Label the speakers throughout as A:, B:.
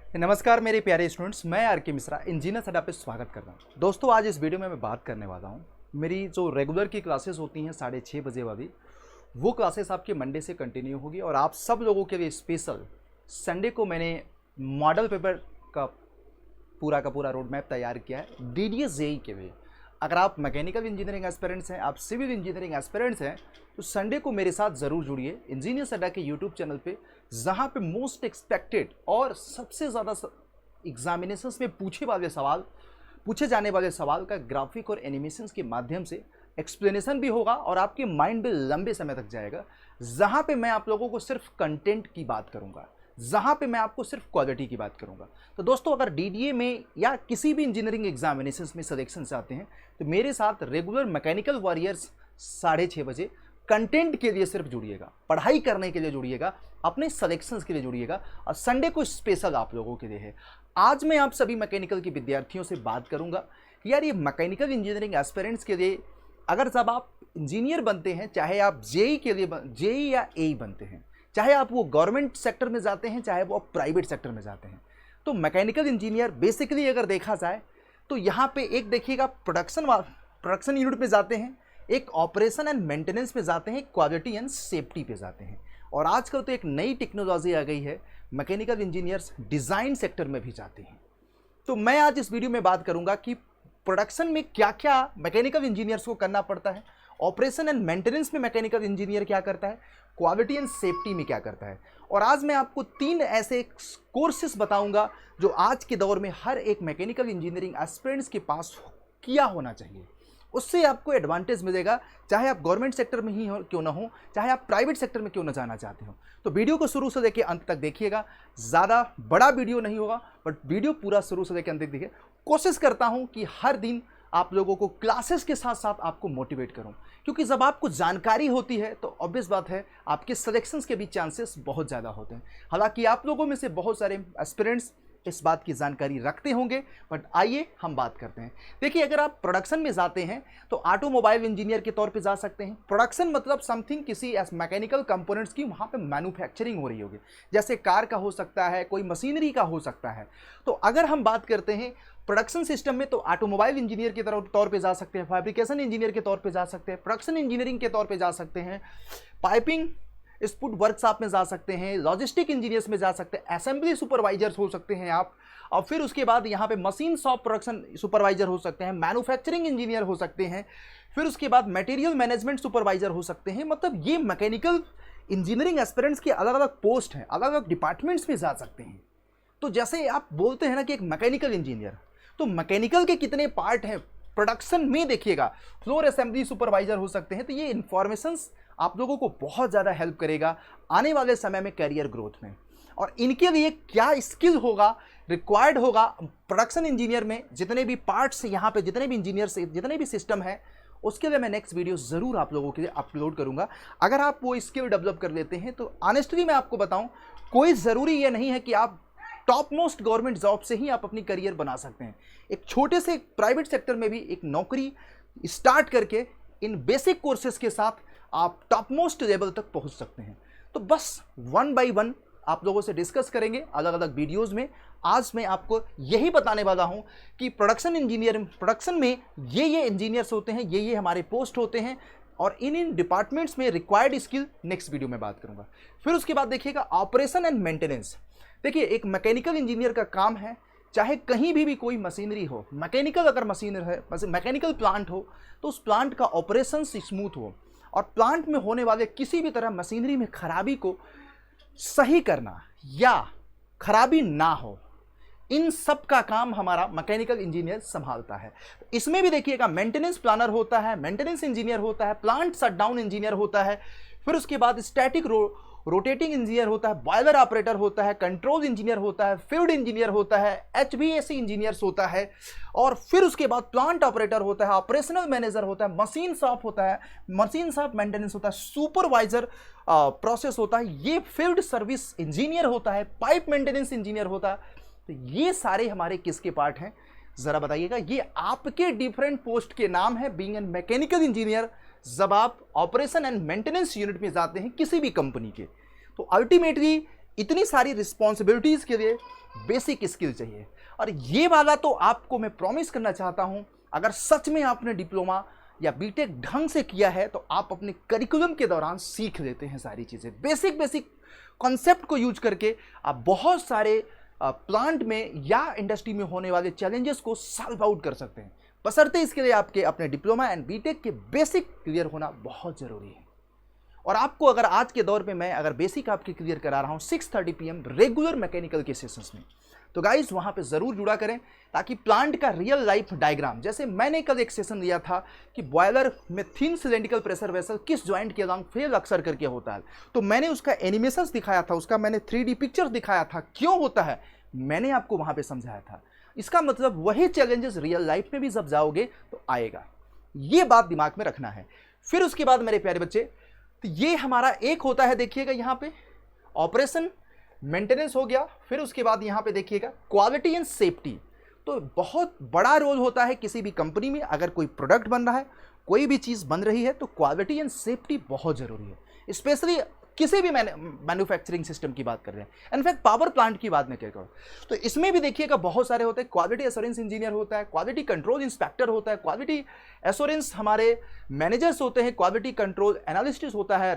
A: नमस्कार मेरे प्यारे स्टूडेंट्स, मैं आर के मिश्रा इंजीनियर सेटअप पे स्वागत करता हूँ। दोस्तों, आज इस वीडियो में मैं बात करने वाला हूँ मेरी जो रेगुलर की क्लासेस होती हैं 6:30 बजे वाली, वो क्लासेस आपके मंडे से कंटिन्यू होगी। और आप सब लोगों के लिए स्पेशल संडे को मैंने मॉडल पेपर का पूरा रोड मैप तैयार किया है DDS JEE के लिए। अगर आप मैकेनिकल इंजीनियरिंग एस्पिरेंट्स हैं, आप सिविल इंजीनियरिंग एस्पिरेंट्स हैं, तो संडे को मेरे साथ ज़रूर जुड़िए इंजीनियर सेटअप के यूट्यूब चैनल पे, जहाँ पे मोस्ट एक्सपेक्टेड और सबसे ज़्यादा एग्जामिनेशंस में पूछे जाने वाले सवाल का ग्राफिक और एनिमेशंस के माध्यम से एक्सप्लेनेशन भी होगा और आपके माइंड में लंबे समय तक जाएगा। जहाँ पे मैं आप लोगों को सिर्फ कंटेंट की बात करूँगा, जहाँ पे मैं आपको सिर्फ क्वालिटी की बात करूँगा। तो दोस्तों, अगर DDA में या किसी भी इंजीनियरिंग एग्जामिनेशंस में सिलेक्शन चाहते हैं तो मेरे साथ रेगुलर मैकेनिकल वॉरियर्स 6:30 बजे कंटेंट के लिए सिर्फ जुड़िएगा, पढ़ाई करने के लिए जुड़िएगा, अपने सिलेक्शंस के लिए जुड़िएगा। और संडे को स्पेशल आप लोगों के लिए है। आज मैं आप सभी मैकेनिकल के विद्यार्थियों से बात करूँगा कि यार, ये मैकेनिकल इंजीनियरिंग एस्पिरेंट्स के लिए, अगर जब आप इंजीनियर बनते हैं, चाहे आप JEE के लिए JEE या AE बनते हैं, चाहे आप वो गवर्नमेंट सेक्टर में जाते हैं, चाहे वो आप प्राइवेट सेक्टर में जाते हैं, तो मैकेनिकल इंजीनियर बेसिकली अगर देखा जाए तो यहाँ पे एक देखिएगा प्रोडक्शन यूनिट में जाते हैं, एक ऑपरेशन एंड मेंटेनेंस पे जाते हैं, क्वालिटी एंड सेफ्टी पे जाते हैं। और आजकल तो एक नई टेक्नोलॉजी आ गई है, मैकेनिकल इंजीनियर्स डिज़ाइन सेक्टर में भी जाते हैं। तो मैं आज इस वीडियो में बात करूँगा कि प्रोडक्शन में क्या क्या मैकेनिकल इंजीनियर्स को करना पड़ता है, ऑपरेशन एंड मेंटेनेंस में मैकेनिकल इंजीनियर क्या करता है, क्वालिटी एंड सेफ्टी में क्या करता है। और आज मैं आपको 3 ऐसे कोर्सेस बताऊंगा जो आज के दौर में हर एक मैकेनिकल इंजीनियरिंग एस्पिरेंट्स के पास किया होना चाहिए। उससे आपको एडवांटेज मिलेगा, चाहे आप गवर्नमेंट सेक्टर में ही हो क्यों ना हो, चाहे आप प्राइवेट सेक्टर में क्यों ना जाना चाहते हो। तो वीडियो को शुरू से लेकर अंत तक देखिएगा। ज़्यादा बड़ा वीडियो नहीं होगा, बट वीडियो पूरा शुरू से लेकर अंत तक देखिए। कोशिश करता हूँ कि हर दिन आप लोगों को क्लासेस के साथ साथ आपको मोटिवेट करूं, क्योंकि जब आपको जानकारी होती है तो ऑब्वियस बात है आपके सिलेक्शंस के भी चांसेस बहुत ज़्यादा होते हैं। हालांकि आप लोगों में से बहुत सारे एस्पिरेंट्स इस बात की जानकारी रखते होंगे, बट आइए हम बात करते हैं। देखिए, अगर आप प्रोडक्शन में जाते हैं तो ऑटोमोबाइल इंजीनियर के तौर पे जा सकते हैं। प्रोडक्शन मतलब समथिंग, किसी मैकेनिकल कंपोनेंट्स की वहाँ पे मैन्युफैक्चरिंग हो रही होगी, जैसे कार का हो सकता है, कोई मशीनरी का हो सकता है। तो अगर हम बात करते हैं प्रोडक्शन सिस्टम में, तो ऑटोमोबाइल इंजीनियर के तौर पे जा सकते हैं, फैब्रिकेशन इंजीनियर के तौर पे जा सकते हैं, प्रोडक्शन इंजीनियरिंग के तौर पे जा सकते हैं, पाइपिंग स्पूट वर्कशॉप में जा सकते हैं, लॉजिस्टिक इंजीनियर्स में जा सकते हैं, असेंबली सुपरवाइजर्स हो सकते हैं आप। और फिर उसके बाद यहाँ पे मशीन शॉप प्रोडक्शन सुपरवाइजर हो सकते हैं, मैन्युफैक्चरिंग इंजीनियर हो सकते हैं, फिर उसके बाद मटेरियल मैनेजमेंट सुपरवाइजर हो सकते हैं। मतलब ये मैकेनिकल इंजीनियरिंग एस्पिरेंट्स के अलग अलग पोस्ट हैं, अलग अलग डिपार्टमेंट्स में जा सकते हैं। तो जैसे आप बोलते हैं ना कि एक मैकेनिकल इंजीनियर, तो मैकेनिकल के कितने पार्ट हैं प्रोडक्शन में, देखिएगा फ्लोर असेंबली सुपरवाइजर हो सकते हैं। तो ये इंफॉर्मेशंस आप लोगों को बहुत ज़्यादा हेल्प करेगा आने वाले समय में कैरियर ग्रोथ में। और इनके लिए क्या स्किल होगा, रिक्वायर्ड होगा प्रोडक्शन इंजीनियर में, जितने भी पार्ट्स यहाँ पे, जितने भी इंजीनियर्स, जितने भी सिस्टम है, उसके लिए मैं नेक्स्ट वीडियो ज़रूर आप लोगों के लिए अपलोड करूँगा। अगर आप वो स्किल डेवलप कर लेते हैं तो ऑनेस्टली मैं आपको बताऊँ, कोई ज़रूरी ये नहीं है कि आप टॉप मोस्ट गवर्नमेंट जॉब से ही आप अपनी करियर बना सकते हैं। एक छोटे से प्राइवेट सेक्टर में भी एक नौकरी स्टार्ट करके इन बेसिक कोर्सेज के साथ आप टॉप मोस्ट लेवल तक पहुंच सकते हैं। तो बस 1 बाय 1 आप लोगों से डिस्कस करेंगे अलग अलग वीडियोस में। आज मैं आपको यही बताने वाला हूं कि प्रोडक्शन में ये इंजीनियर्स होते हैं, ये हमारे पोस्ट होते हैं, और इन डिपार्टमेंट्स में रिक्वायर्ड स्किल नेक्स्ट वीडियो में बात करूंगा। फिर उसके बाद देखिएगा ऑपरेशन एंड मेंटेनेंस। देखिए, एक मैकेनिकल इंजीनियर का काम है, चाहे कहीं भी कोई मशीनरी हो, मैकेनिकल अगर मशीनरी है, मैकेनिकल प्लांट हो, तो उस प्लांट का ऑपरेशन स्मूथ हो और प्लांट में होने वाले किसी भी तरह मशीनरी में खराबी को सही करना या खराबी ना हो, इन सब का काम हमारा मैकेनिकल इंजीनियर संभालता है। इसमें भी देखिएगा मेंटेनेंस प्लानर होता है, मेंटेनेंस इंजीनियर होता है, प्लांट शटडाउन इंजीनियर होता है, फिर उसके बाद स्टैटिक रोटेटिंग इंजीनियर होता है, बॉयलर ऑपरेटर होता है, कंट्रोल इंजीनियर होता है, फील्ड इंजीनियर होता है, HVAC इंजीनियर्स होता है, और फिर उसके बाद प्लांट ऑपरेटर होता है, ऑपरेशनल मैनेजर होता है, मशीन शॉप होता है, मशीन शॉप मेंटेनेंस होता है, सुपरवाइजर प्रोसेस होता है, ये फील्ड सर्विस इंजीनियर होता है, पाइप मेंटेनेंस इंजीनियर होता है। तो ये सारे हमारे किसके पार्ट हैं, ज़रा बताइएगा। ये आपके डिफरेंट पोस्ट के नाम है बीइंग एन मैकेनिकल इंजीनियर। जब आप ऑपरेशन एंड मेंटेनेंस यूनिट में जाते हैं किसी भी कंपनी के, तो अल्टीमेटली इतनी सारी रिस्पॉन्सिबिलिटीज़ के लिए बेसिक स्किल चाहिए। और ये वाला तो आपको मैं प्रॉमिस करना चाहता हूं, अगर सच में आपने डिप्लोमा या बीटेक ढंग से किया है तो आप अपने करिकुलम के दौरान सीख लेते हैं सारी चीज़ें। बेसिक कॉन्सेप्ट को यूज करके आप बहुत सारे प्लांट में या इंडस्ट्री में होने वाले चैलेंजेस को सॉल्व आउट कर सकते हैं। बशर्ते इसके लिए आपके अपने डिप्लोमा एंड बीटेक के बेसिक क्लियर होना बहुत ज़रूरी है। और आपको अगर आज के दौर पे मैं अगर बेसिक आपके क्लियर करा रहा हूँ 6:30 PM रेगुलर मैकेनिकल के सेशंस में, तो गाइस वहाँ पे ज़रूर जुड़ा करें, ताकि प्लांट का रियल लाइफ डायग्राम, जैसे मैंने कल एक सेशन दिया था कि बॉयलर में थिन सिलेंड्रिकल प्रेशर वेसल किस जॉइंट के अलॉन्ग फेल अक्सर करके होता है, तो मैंने उसका एनिमेशंस दिखाया था, उसका मैंने 3D पिक्चर्स दिखाया था, क्यों होता है मैंने आपको वहाँ पे समझाया था। इसका मतलब वही चैलेंजेस रियल लाइफ में भी जब जाओगे तो आएगा, ये बात दिमाग में रखना है। फिर उसके बाद मेरे प्यारे बच्चे, तो ये हमारा एक होता है, देखिएगा यहाँ पे ऑपरेशन मेंटेनेंस हो गया। फिर उसके बाद यहाँ पे देखिएगा क्वालिटी एंड सेफ्टी, तो बहुत बड़ा रोल होता है किसी भी कंपनी में। अगर कोई प्रोडक्ट बन रहा है, कोई भी चीज़ बन रही है, तो क्वालिटी एंड सेफ्टी बहुत ज़रूरी है। स्पेशली किसी भी मैन्युफैक्चरिंग सिस्टम की बात कर रहे हैं, इनफैक्ट पावर प्लांट की बात मैं क्या करूँ, तो इसमें भी देखिएगा बहुत सारे होते हैं। क्वालिटी एश्योरेंस इंजीनियर होता है, क्वालिटी कंट्रोल इंस्पेक्टर होता है, क्वालिटी एश्योरेंस हमारे मैनेजर्स होते हैं, क्वालिटी कंट्रोल एनालिस्ट होता है,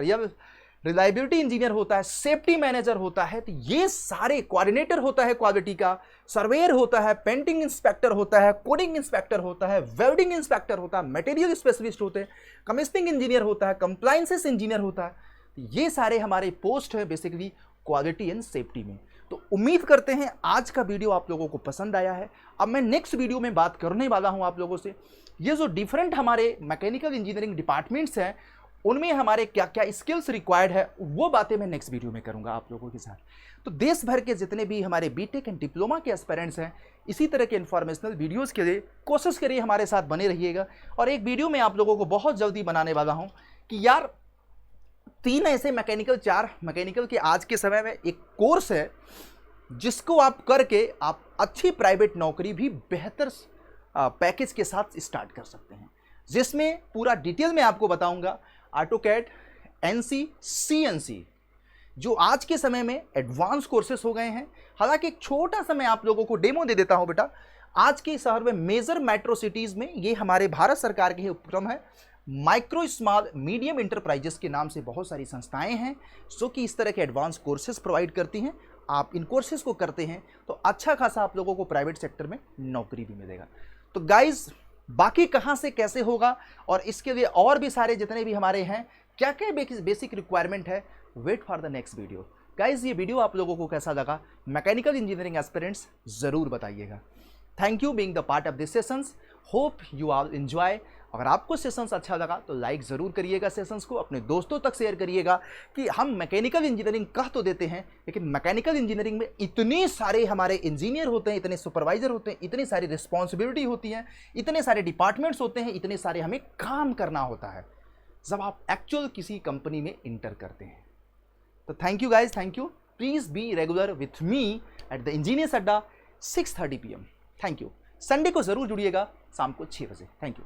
A: रिलायबिलिटी इंजीनियर होता है, सेफ्टी मैनेजर होता है, तो ये सारे कोऑर्डिनेटर होता है क्वालिटी का, सर्वेयर होता है, पेंटिंग इंस्पेक्टर होता है, कोडिंग इंस्पेक्टर होता है, वेल्डिंग इंस्पेक्टर होता है, मटेरियल स्पेशलिस्ट होते हैं, कमिश्निंग इंजीनियर होता है, कंप्लायंसेस इंजीनियर होता है। तो ये सारे हमारे पोस्ट है बेसिकली क्वालिटी एंड सेफ्टी में। तो उम्मीद करते हैं आज का वीडियो आप लोगों को पसंद आया है। अब मैं नेक्स्ट वीडियो में बात करने वाला हूं आप लोगों से, ये जो डिफरेंट हमारे मैकेनिकल इंजीनियरिंग डिपार्टमेंट्स हैं उनमें हमारे क्या क्या स्किल्स रिक्वायर्ड है, वो बातें मैं नेक्स्ट वीडियो में करूंगा आप लोगों के साथ। तो देश भर के जितने भी हमारे बीटेक एंड डिप्लोमा के एस्पिरेंट्स हैं, इसी तरह के इन्फॉर्मेशनल वीडियोस के लिए कोशिश करिए हमारे साथ बने रहिएगा। और एक वीडियो में आप लोगों को बहुत जल्दी बनाने वाला हूं कि यार 3 ऐसे मैकेनिकल 4 मैकेनिकल के आज के समय में एक कोर्स है जिसको आप करके आप अच्छी प्राइवेट नौकरी भी बेहतर पैकेज के साथ स्टार्ट कर सकते हैं, जिसमें पूरा डिटेल में आपको बताऊंगा। ऑटोकैड, एनसी, सीएनसी जो आज के समय में एडवांस कोर्सेस हो गए हैं। हालांकि एक छोटा सा मैं आप लोगों को डेमो दे देता हूं बेटा। आज के शहर में मेजर मेट्रो सिटीज़ में ये हमारे भारत सरकार के ही उपक्रम है, माइक्रो स्मॉल मीडियम इंटरप्राइजेस के नाम से बहुत सारी संस्थाएं हैं जो कि इस तरह के एडवांस कोर्सेज प्रोवाइड करती हैं। आप इन कोर्सेज को करते हैं तो अच्छा खासा आप लोगों को प्राइवेट सेक्टर में नौकरी भी मिलेगा। तो गाइज बाकी कहाँ से कैसे होगा और इसके लिए और भी सारे जितने भी हमारे हैं क्या क्या बेसिक रिक्वायरमेंट है, wait for the next video. Guys ये वीडियो आप लोगों को कैसा लगा, मैकेनिकल इंजीनियरिंग एस्पिरेंट्स ज़रूर बताइएगा। Thank you being the part of this sessions, hope you all enjoy. अगर आपको सेशंस अच्छा लगा तो लाइक ज़रूर करिएगा, सेशंस को अपने दोस्तों तक शेयर करिएगा कि हम मैकेनिकल इंजीनियरिंग कह तो देते हैं, लेकिन मैकेनिकल इंजीनियरिंग में इतने सारे हमारे इंजीनियर होते हैं, इतने सुपरवाइजर होते हैं, इतनी सारी रिस्पॉन्सिबिलिटी होती है, इतने सारे डिपार्टमेंट्स होते हैं, इतने सारे हमें काम करना होता है जब आप एक्चुअल किसी कंपनी में इंटर करते हैं। तो thank you guys, thank you. Please be regular with me at the engineers अड्डा 6:30 PM। Thank you. संडे को ज़रूर जुड़िएगा शाम को 6 बजे। Thank you.